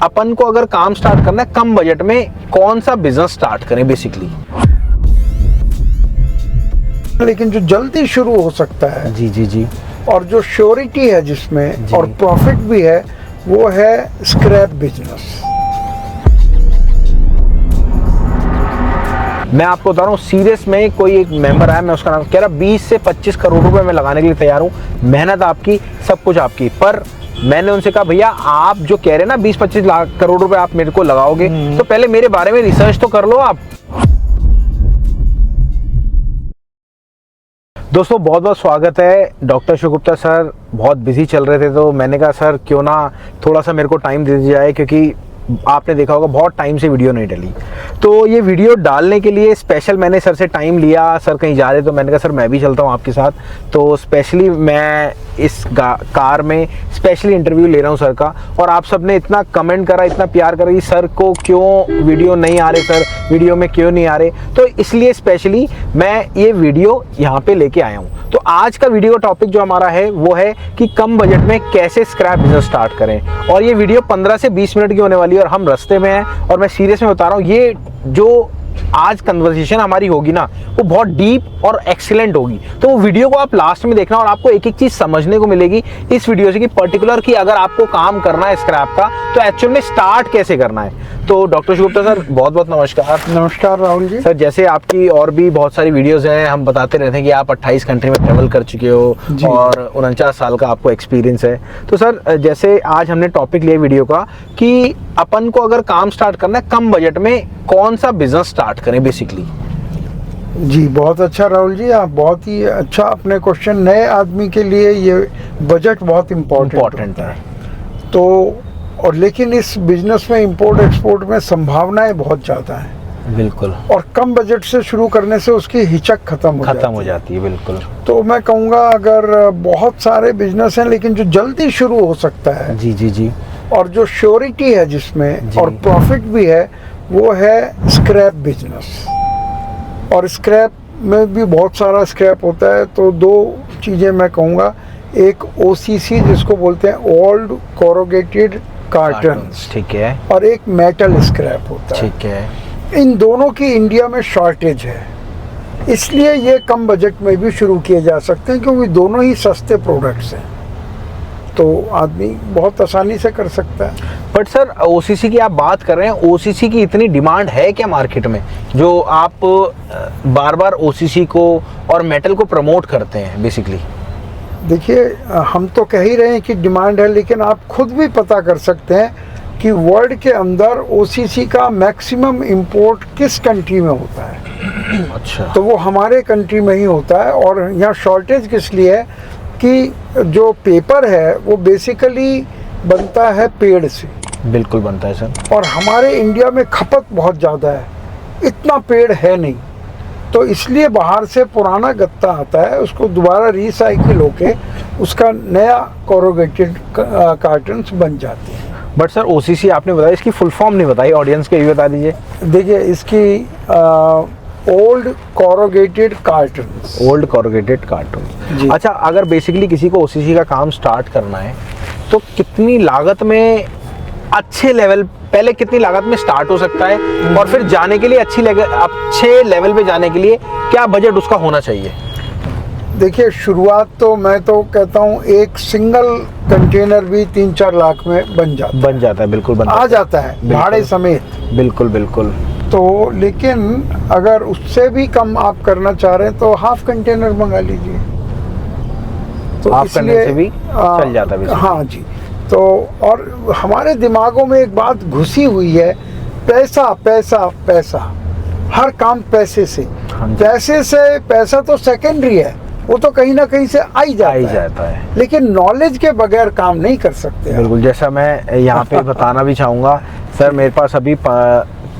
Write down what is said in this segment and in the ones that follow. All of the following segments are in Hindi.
अपन को अगर काम स्टार्ट करना है कम बजट में, कौन सा बिजनेस स्टार्ट करें बेसिकली? लेकिन जो जल्दी शुरू हो सकता है जी जी जी। और जो श्योरिटी है जिसमें जी। और प्रॉफिट भी है, वो है स्क्रैप बिजनेस। मैं आपको बता रहा हूँ सीरियस में, कोई एक मेंबर आया, मैं उसका नाम कह रहा 20 से 25 करोड़ रुपए मैं लगाने के लिए तैयार हूँ, मेहनत आपकी, सब कुछ आपकी। पर मैंने उनसे कहा भैया आप जो कह रहे हैं ना 20-25 लाख करोड़ रुपए आप मेरे को लगाओगे, तो पहले मेरे बारे में रिसर्च तो कर लो आप। दोस्तों बहुत बहुत स्वागत है। डॉक्टर शिव गुप्ता सर बहुत बिजी चल रहे थे, तो मैंने कहा सर क्यों ना थोड़ा सा मेरे को टाइम दे दिया जाए, क्योंकि आपने देखा होगा बहुत टाइम से वीडियो नहीं डली। तो ये वीडियो डालने के लिए स्पेशल मैंने सर से टाइम लिया। सर कहीं जा रहे तो मैंने कहा सर मैं भी चलता हूँ आपके साथ। तो स्पेशली मैं इस कार में स्पेशली इंटरव्यू ले रहा हूँ सर का। और आप सब ने इतना कमेंट करा, इतना प्यार करा कि सर को क्यों वीडियो नहीं आ रहे, सर वीडियो में क्यों नहीं आ रहे, तो इसलिए स्पेशली मैं ये वीडियो यहाँ पे लेके आया हूँ। तो आज का वीडियो टॉपिक जो हमारा है वो है कि कम बजट में कैसे स्क्रैप बिजनेस स्टार्ट करें। और ये वीडियो 15 से 20 मिनट की होने वाली है और हम रास्ते में हैं। और मैं सीरियस में बता रहा हूँ, ये जो आज कन्वर्सेशन हमारी होगी ना वो बहुत डीप और एक्सीलेंट होगी। तो वो वीडियो को आप लास्ट में देखना और आपको एक एक चीज समझने को मिलेगी इस वीडियो से कि पर्टिकुलर कि अगर आपको काम करना है स्क्रैप का तो एक्चुअल में स्टार्ट कैसे करना है। तो डॉक्टर शिव गुप्ता सर बहुत बहुत नमस्कार। नमस्कार राहुल जी। सर जैसे आपकी और भी बहुत सारी वीडियोस हैं, हम बताते रहते हैं कि आप 28 कंट्री में ट्रेवल कर चुके हो और 49 साल का आपको एक्सपीरियंस है। तो सर जैसे आज हमने टॉपिक लिया वीडियो का कि अपन को अगर काम स्टार्ट करना है कम बजट में, कौन सा बिजनेस स्टार्ट करें बेसिकली? जी बहुत अच्छा राहुल जी, आप बहुत ही अच्छा अपने क्वेश्चन। नए आदमी के लिए ये बजट बहुत इम्पोर्टेंट है। तो और लेकिन इस बिजनेस में इंपोर्ट एक्सपोर्ट में संभावनाएं बहुत ज़्यादा हैं। बिल्कुल। और कम बजट से शुरू करने से उसकी हिचक खत्म हो जाती है। बिल्कुल। तो मैं कहूँगा अगर बहुत सारे बिजनेस हैं लेकिन जो जल्दी शुरू हो सकता है, जी जी जी, और जो श्योरिटी है जिसमें और प्रॉफिट भी है, वो है स्क्रैप बिजनेस। और स्क्रैप में भी बहुत सारा स्क्रैप होता है। तो दो चीज़ें मैं कहूँगा, एक ओसीसी जिसको बोलते हैं ओल्ड कोरोगेटेड कार्टन्स, ठीक है, और एक मेटल स्क्रैप होता है, ठीक है। इन दोनों की इंडिया में शॉर्टेज है, इसलिए ये कम बजट में भी शुरू किए जा सकते हैं क्योंकि दोनों ही सस्ते प्रोडक्ट्स हैं, तो आदमी बहुत आसानी से कर सकता है। बट सर ओसीसी की आप बात कर रहे हैं, ओसीसी की इतनी डिमांड है क्या मार्केट में जो आप बार बार ओसीसी को और मेटल को प्रमोट करते हैं बेसिकली? देखिए हम तो कह ही रहे हैं कि डिमांड है, लेकिन आप खुद भी पता कर सकते हैं कि वर्ल्ड के अंदर ओसीसी का मैक्सिमम इंपोर्ट किस कंट्री में होता है। अच्छा। तो वो हमारे कंट्री में ही होता है। और यहाँ शॉर्टेज किस लिए है कि जो पेपर है वो बेसिकली बनता है पेड़ से। बिल्कुल बनता है सर। और हमारे इंडिया में खपत बहुत ज़्यादा है, इतना पेड़ है नहीं, तो इसलिए बाहर से पुराना गत्ता आता है, उसको दोबारा रिसाइकिल होके उसका नया कोरोगेटेड कार्टन्स बन जाते हैं। बट सर ओसीसी आपने बताया, इसकी फुल फॉर्म नहीं बताई, ऑडियंस को ये बता दीजिए। देखिए इसकी old corrugated cottons. Old corrugated carton. अच्छा, अगर बेसिकली किसी को ओसीसी का काम स्टार्ट करना है तो कितनी लागत में अच्छे लेवल, पहले कितनी लागत में स्टार्ट हो सकता है, और फिर जाने के लिए अच्छे लेवल पे जाने के लिए क्या बजट उसका होना चाहिए? देखिए शुरुआत तो मैं तो कहता हूँ एक सिंगल कंटेनर भी 3-4 लाख में बन जाता है। बिल्कुल आ जाता है भाड़े समेत। बिल्कुल बिल्कुल। तो लेकिन अगर उससे भी कम आप करना चाह रहे हैं तो हाफ कंटेनर मंगा लीजिए, तो हाफ कंटेनर से भी चल जाता है। हाँ जी। तो और हमारे दिमागों में एक बात घुसी हुई है, पैसा पैसा पैसा, हर काम पैसे से। पैसे से, पैसा तो सेकेंडरी है, वो तो कहीं ना कहीं से आ ही जाता है, लेकिन नॉलेज के बगैर काम नहीं कर सकते। बिल्कुल। जैसा मैं यहाँ पे बताना भी चाहूँगा सर, मेरे पास अभी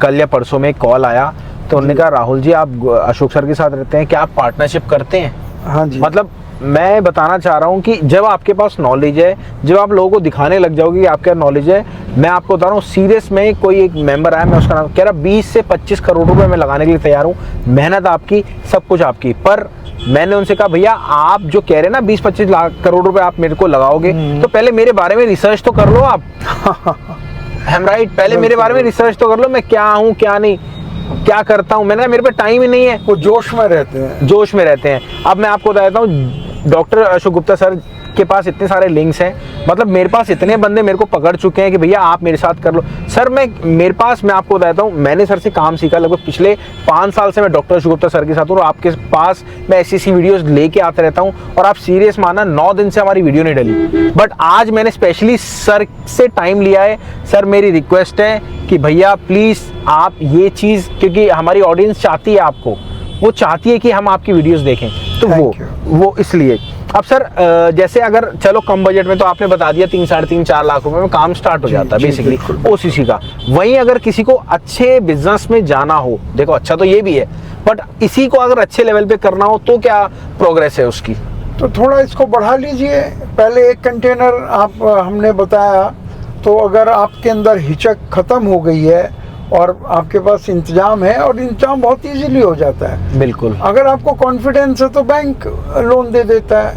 कल या परसों में एक कॉल आया, तो उन्होंने कहा राहुल जी आप अशोक सर के साथ रहते हैं, क्या आप पार्टनरशिप करते हैं? हाँ जी। मतलब मैं बताना चाह रहा हूँ कि जब आपके पास नॉलेज है, जब आप लोगों को दिखाने लग जाओगे कि आपके पास नॉलेज है, मैं आपको बता रहा हूँ सीरियस में, कोई एक मेंबर आया, मैं उसका नाम कह रहा 20 से 25 करोड़ रुपए मैं लगाने के लिए तैयार हूँ, मेहनत आपकी, सब कुछ आपकी। पर मैंने उनसे कहा भैया आप जो कह रहे हैं ना 20-25 लाख करोड़ रुपए आप मेरे को लगाओगे, तो पहले मेरे बारे में रिसर्च तो कर लो आप। हेमराइड, पहले मेरे बारे में रिसर्च तो कर लो, मैं क्या हूँ क्या नहीं, क्या करता हूँ। मैंने कहा मेरे पे टाइम ही नहीं है। वो जोश में रहते हैं, जोश में रहते हैं। अब मैं आपको बता देता हूँ, डॉक्टर अशोक गुप्ता सर के पास इतने सारे लिंक्स हैं, मतलब मेरे पास इतने बंदे मेरे को पकड़ चुके हैं कि भैया आप मेरे साथ कर लो सर। मैं आपको बताता हूँ, मैंने सर से काम सीखा। लगभग पिछले 5 साल से मैं डॉक्टर अशोक गुप्ता सर के साथ हूँ और आपके पास मैं ऐसी वीडियोस लेके आता रहता हूँ। और आप सीरियस माना 9 दिन से हमारी वीडियो नहीं डली, बट आज मैंने स्पेशली सर से टाइम लिया है। सर मेरी रिक्वेस्ट है कि भैया प्लीज़ आप ये चीज़, क्योंकि हमारी ऑडियंस चाहती है आपको, वो चाहती है कि हम आपकी वीडियोस देखें, तो वो इसलिए। अब सर जैसे अगर चलो कम बजट में, तो आपने बता दिया 3, 3.5, 4 लाख रुपए में काम स्टार्ट हो जाता है बेसिकली ओसीसी का। वहीं अगर किसी को अच्छे बिजनेस में जाना हो, देखो अच्छा तो ये भी है, बट इसी को अगर अच्छे लेवल पे करना हो तो क्या प्रोग्रेस है उसकी? तो थोड़ा इसको बढ़ा लीजिए। पहले 1 कंटेनर आप हमने बताया, तो अगर आपके अंदर हिचक खत्म हो गई है और आपके पास इंतजाम है, और इंतजाम बहुत इजीली हो जाता है। बिल्कुल। अगर आपको कॉन्फिडेंस है तो बैंक लोन दे देता है,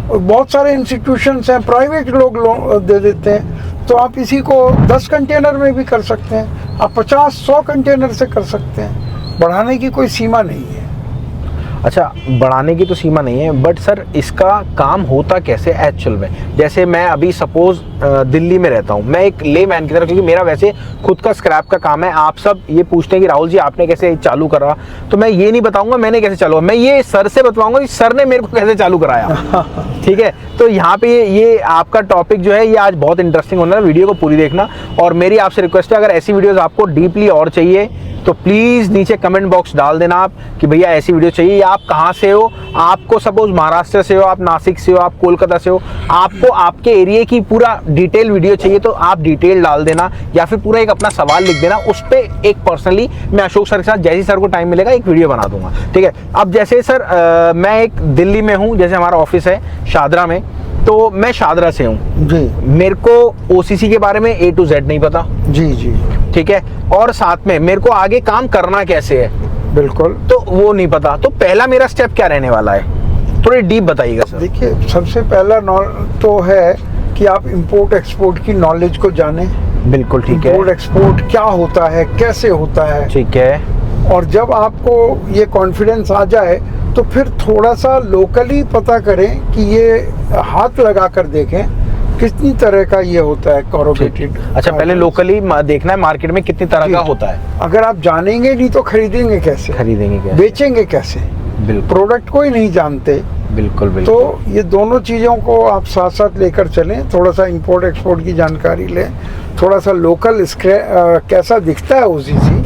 और बहुत सारे इंस्टीट्यूशंस हैं, प्राइवेट लोग लोन दे देते हैं। तो आप इसी को 10 कंटेनर में भी कर सकते हैं, आप 50-100 कंटेनर से कर सकते हैं। बढ़ाने की कोई सीमा नहीं है। अच्छा, बढ़ाने की तो सीमा नहीं है, बट सर इसका काम होता कैसे एक्चुअल में? जैसे मैं अभी सपोज दिल्ली में रहता हूँ, मैं एक लेमैन की तरह, क्योंकि मेरा वैसे खुद का स्क्रैप का काम है। आप सब ये पूछते हैं कि राहुल जी आपने कैसे चालू करा, तो मैं ये नहीं बताऊंगा मैंने कैसे चालू, मैं ये सर से बताऊंगा कि सर ने मेरे को कैसे चालू कराया। ठीक है, तो यहाँ पे ये आपका टॉपिक जो है ये आज बहुत इंटरेस्टिंग होना है, वीडियो को पूरी देखना। और मेरी आपसे रिक्वेस्ट है, अगर ऐसी वीडियोस आपको डीपली और चाहिए तो प्लीज़ नीचे कमेंट बॉक्स डाल देना आप कि भैया ऐसी वीडियो चाहिए। आप कहाँ से हो, आपको सपोज महाराष्ट्र से हो, आप नासिक से हो, आप कोलकाता से हो, आपको आपके एरिया की पूरा डिटेल वीडियो चाहिए तो आप डिटेल डाल देना, या फिर पूरा एक अपना सवाल लिख देना। उस पर एक पर्सनली मैं अशोक सर के साथ जैसे सर को टाइम मिलेगा एक वीडियो बना दूंगा। ठीक है, अब जैसे सर मैं एक दिल्ली में हूँ, जैसे हमारा ऑफिस है शादरा में, तो मैं शादरा से हूँ जी। मेरे को ओसीसी के बारे में A to Z नहीं पता। जी। ठीक है, और साथ में मेरे को आगे काम करना कैसे है, बिल्कुल, तो वो नहीं पता। तो पहला मेरा स्टेप क्या रहने वाला है, थोड़ी डीप बताइएगा सर। देखिए, सबसे पहला तो है कि आप इंपोर्ट एक्सपोर्ट की नॉलेज को जानें। बिल्कुल ठीक है। इंपोर्ट एक्सपोर्ट क्या होता है, कैसे होता है, ठीक है। और जब आपको ये कॉन्फिडेंस आ जाए तो फिर थोड़ा सा लोकली पता करें कि ये हाथ लगा कर देखें कितनी तरह का ये होता है कॉर्पोरेटेड। अच्छा, पहले लोकली देखना है मार्केट में कितनी तरह का होता है। अगर आप जानेंगे नहीं तो खरीदेंगे कैसे, बेचेंगे कैसे? बिल्कुल, प्रोडक्ट को ही नहीं जानते। बिल्कुल। तो ये दोनों चीज़ों को आप साथ साथ लेकर चलें। थोड़ा सा इंपोर्ट एक्सपोर्ट की जानकारी लें, थोड़ा सा लोकल कैसा दिखता है ओसीसी,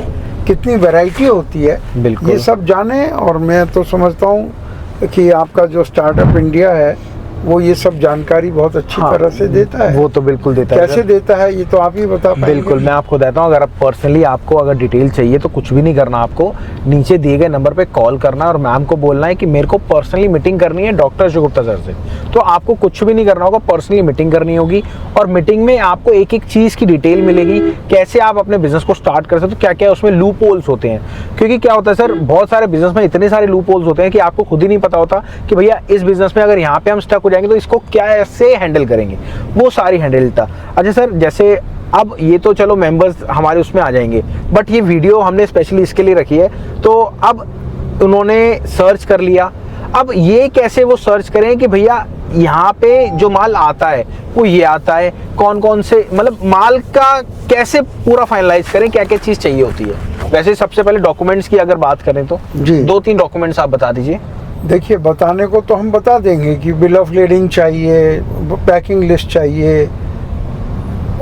कितनी वैरायटी होती है, ये सब जानें। और मैं तो समझता हूँ कि आपका जो स्टार्टअप इंडिया है वो ये सब जानकारी बहुत अच्छी तरह से देता है। वो तो बिल्कुल देता है। कैसे देता है ये तो आप ही बता पाएंगे। बिल्कुल, मैं आपको देता हूँ। अगर आप पर्सनली आपको अगर डिटेल चाहिए तो कुछ भी नहीं करना, आपको नीचे दिए गए नंबर पे कॉल करना और मैम को बोलना है कि मेरे को पर्सनली मीटिंग करनी है डॉक्टर अशोक गुप्ता सर से। तो आपको कुछ भी नहीं करना होगा, पर्सनली मीटिंग करनी होगी, और मीटिंग में आपको एक एक चीज़ की डिटेल मिलेगी, कैसे आप अपने बिजनेस को स्टार्ट कर सकते हो, क्या क्या उसमें लूप होल्स होते हैं। क्योंकि क्या होता है सर, बहुत सारे बिजनेस में इतने सारे लूप होल्स होते हैं कि आपको खुद ही नहीं पता होता कि भैया इस बिजनेस में अगर यहाँ पे हम स्टक हो जाएंगे तो इसको कैसे हैंडल करेंगे, वो सारी हैंडलता। अच्छा सर, जैसे अब ये तो चलो मेंबर्स हमारे उसमें आ जाएंगे, बट ये वीडियो हमने स्पेशली इसके लिए रखी है। तो अब उन्होंने सर्च कर लिया, अब ये कैसे वो सर्च करें कि भैया यहाँ पे जो माल आता है वो ये आता है, कौन कौन से मतलब माल का कैसे पूरा फाइनलाइज करें, क्या क्या चीज़ चाहिए होती है? वैसे सबसे पहले डॉक्यूमेंट्स की अगर बात करें तो जी 2-3 डॉक्यूमेंट्स आप बता दीजिए। देखिए, बताने को तो हम बता देंगे कि बिल ऑफ लीडिंग चाहिए, पैकिंग लिस्ट चाहिए,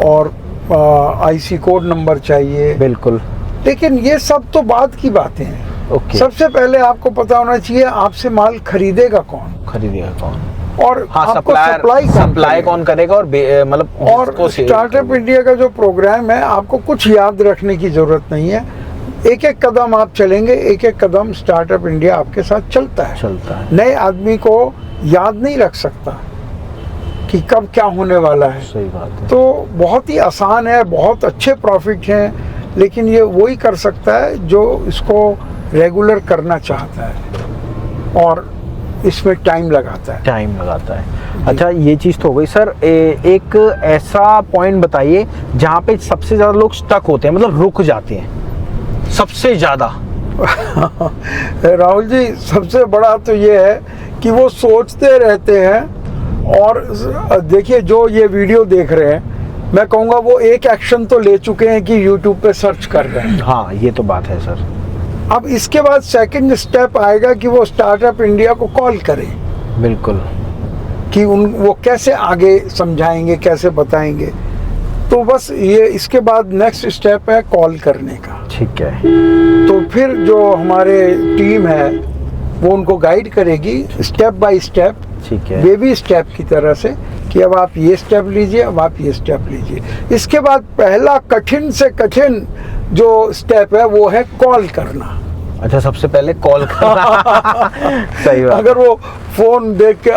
और आईसी कोड नंबर चाहिए। बिल्कुल, लेकिन ये सब तो बाद की बातें हैं। ओके। सबसे पहले आपको पता होना चाहिए आपसे माल खरीदेगा कौन, और आपको सप्लाई कौन करेगा, और मतलब और स्टार्टअप इंडिया का जो प्रोग्राम है आपको कुछ याद रखने की जरूरत नहीं है। एक एक कदम आप चलेंगे, एक एक कदम स्टार्टअप इंडिया आपके साथ चलता है। नए आदमी को याद नहीं रख सकता कि कब क्या होने वाला है। सही बात है। तो बहुत ही आसान है, बहुत अच्छे प्रॉफिट हैं, लेकिन ये वही कर सकता है जो इसको रेगुलर करना चाहता है और इसमें टाइम लगाता है। अच्छा, ये चीज़ तो हो गई सर। एक ऐसा पॉइंट बताइए जहाँ पे सबसे ज़्यादा लोग स्टक होते हैं, मतलब रुक जाते हैं सबसे ज़्यादा। राहुल जी, सबसे बड़ा तो ये है कि वो सोचते रहते हैं, और देखिए जो ये वीडियो देख रहे हैं, मैं कहूँगा वो एक एक्शन तो ले चुके हैं कि यूट्यूब पे सर्च कर रहे हैं। हाँ, ये तो बात है सर। अब इसके बाद सेकंड स्टेप आएगा कि वो स्टार्टअप इंडिया को कॉल करें, बिल्कुल। कि वो कैसे आगे समझाएंगे, कैसे बताएंगे। तो बस ये इसके बाद नेक्स्ट स्टेप है कॉल करने का। ठीक है। तो फिर जो हमारे टीम है वो उनको गाइड करेगी स्टेप बाय स्टेप, ठीक है। बेबी स्टेप की तरह से, कि अब आप ये स्टेप लीजिए, अब आप ये स्टेप लीजिए। इसके बाद पहला कठिन से कठिन जो स्टेप है वो है कॉल करना। अच्छा, सबसे पहले कॉल करना। सही बात। अगर वो फोन देख के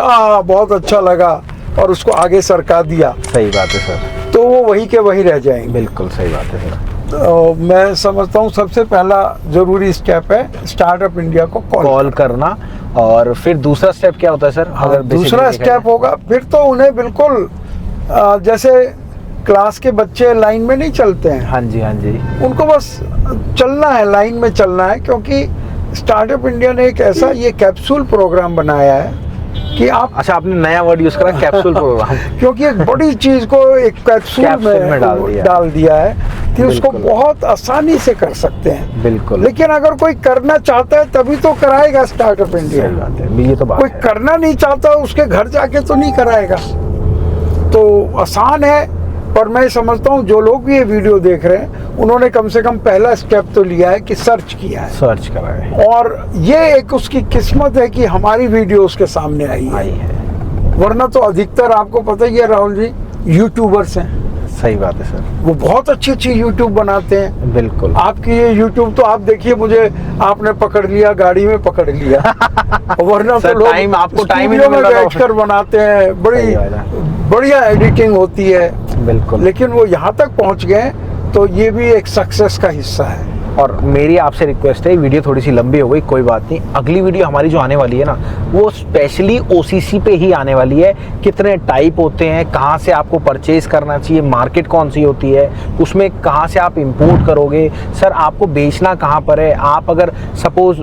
बहुत अच्छा लगा और उसको आगे सरका दिया, सही बात है सर। तो वो वहीं के वहीं रह जाएंगे। बिल्कुल सही बात है सर। तो मैं समझता हूँ सबसे पहला जरूरी स्टेप है स्टार्टअप इंडिया को कॉल करना। और फिर दूसरा स्टेप क्या होता है सर? अगर दूसरा स्टेप होगा फिर तो उन्हें बिल्कुल जैसे क्लास के बच्चे लाइन में नहीं चलते हैं। हाँ जी, हाँ जी। उनको बस चलना है, लाइन में चलना है, क्योंकि स्टार्टअप इंडिया ने एक ऐसा ये कैप्सूल प्रोग्राम बनाया है कि आप। अच्छा, आपने नया वर्ड यूज करा, कैप्सूल प्रोग्राम। क्योंकि एक बड़ी चीज को एक कैप्सूल में डाल दिया है कि उसको बहुत आसानी से कर सकते हैं। बिल्कुल। लेकिन अगर कोई करना चाहता है तभी तो कराएगा स्टार्टअप इंडिया। सही बात है, ये तो बात कोई है। करना नहीं चाहता उसके घर जाके तो नहीं कराएगा। तो आसान है, पर मैं समझता हूँ जो लोग भी ये वीडियो देख रहे हैं उन्होंने कम से कम पहला स्टेप तो लिया है कि सर्च किया है, सर्च करा है। और ये एक उसकी किस्मत है कि हमारी वीडियो उसके सामने आई है। वरना तो अधिकतर आपको पता ही है राहुल जी, यूट्यूबर्स हैं। सही बात है सर। वो बहुत अच्छी अच्छी यूट्यूब बनाते हैं। बिल्कुल। आपकी ये यूट्यूब तो आप देखिए, मुझे आपने पकड़ लिया, गाड़ी में पकड़ लिया। वरना तो लोग टाइम, आपको टाइम ही स्टूडियो नहीं में मिल रहा बैठकर बनाते हैं, बड़ी बढ़िया एडिटिंग होती है। बिल्कुल। लेकिन वो यहाँ तक पहुँच गए, तो ये भी एक सक्सेस का हिस्सा है। और मेरी आपसे रिक्वेस्ट है, वीडियो थोड़ी सी लंबी हो गई, कोई बात नहीं। अगली वीडियो हमारी जो आने वाली है ना, वो स्पेशली ओसीसी पे ही आने वाली है। कितने टाइप होते हैं, कहाँ से आपको परचेज करना चाहिए, मार्केट कौन सी होती है, उसमें कहाँ से आप इंपोर्ट करोगे, सर आपको बेचना कहाँ पर है। आप अगर सपोज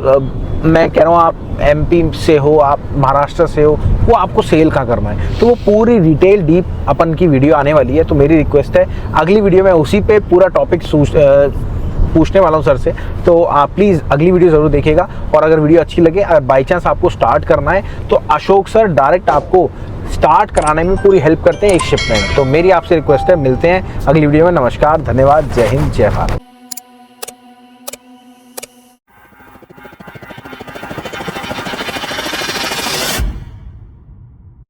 मैं कह रहा हूँ आप एमपी से हो, आप महाराष्ट्र से हो, वो आपको सेल कहाँ करना है, तो वो पूरी डिटेल डीप अपन की वीडियो आने वाली है। तो मेरी रिक्वेस्ट है, अगली वीडियो में उसी पे पूरा टॉपिक पूछने वाला हूँ सर से। तो आप प्लीज़ अगली वीडियो ज़रूर देखिएगा। और अगर वीडियो अच्छी लगे, अगर बाई चांस आपको स्टार्ट करना है, तो अशोक सर डायरेक्ट आपको स्टार्ट कराने में पूरी हेल्प करते हैं, एक शिपमेंट। तो मेरी आपसे रिक्वेस्ट है, मिलते हैं अगली वीडियो में। नमस्कार, धन्यवाद, जय हिंद, जय भारत।